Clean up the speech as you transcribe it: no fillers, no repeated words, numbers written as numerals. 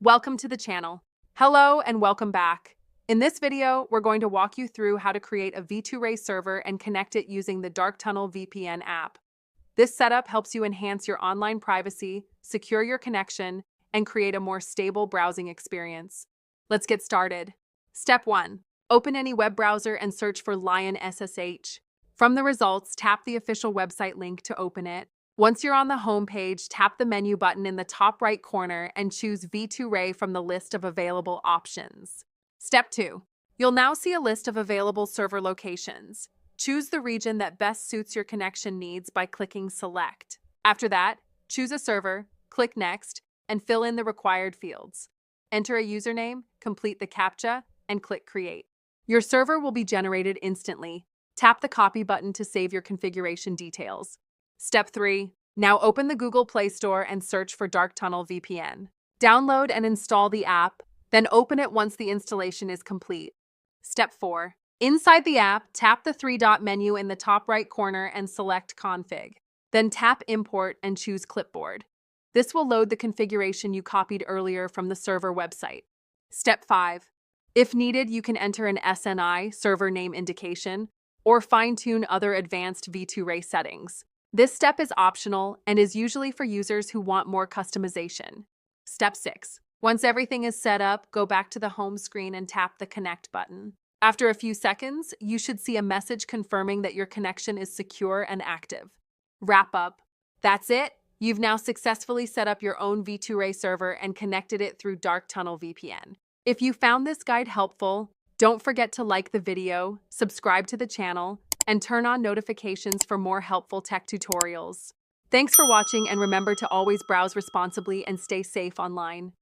Welcome to the channel. Hello and welcome back. In this video, we're going to walk you through how to create a V2Ray server and connect it using the Dark Tunnel VPN app. This setup helps you enhance your online privacy, secure your connection, and create a more stable browsing experience. Let's get started. Step 1. Open any web browser and search for Lion SSH. From the results, tap the official website link to open it. Once you're on the home page, tap the menu button in the top right corner and choose V2Ray from the list of available options. Step 2. You'll now see a list of available server locations. Choose the region that best suits your connection needs by clicking Select. After that, choose a server, click Next, and fill in the required fields. Enter a username, complete the CAPTCHA, and click Create. Your server will be generated instantly. Tap the Copy button to save your configuration details. Step 3. Now open the Google Play Store and search for Dark Tunnel VPN. Download and install the app, then open it once the installation is complete. Step 4. Inside the app, tap the three-dot menu in the top right corner and select Config. Then tap Import and choose Clipboard. This will load the configuration you copied earlier from the server website. Step 5. If needed, you can enter an SNI, server name indication, or fine-tune other advanced V2Ray settings. This step is optional and is usually for users who want more customization. Step 6. Once everything is set up, go back to the home screen and tap the Connect button. After a few seconds, you should see a message confirming that your connection is secure and active. Wrap up. That's it. You've now successfully set up your own V2Ray server and connected it through Dark Tunnel VPN. If you found this guide helpful, don't forget to like the video, subscribe to the channel, and turn on notifications for more helpful tech tutorials. Thanks for watching, and remember to always browse responsibly and stay safe online.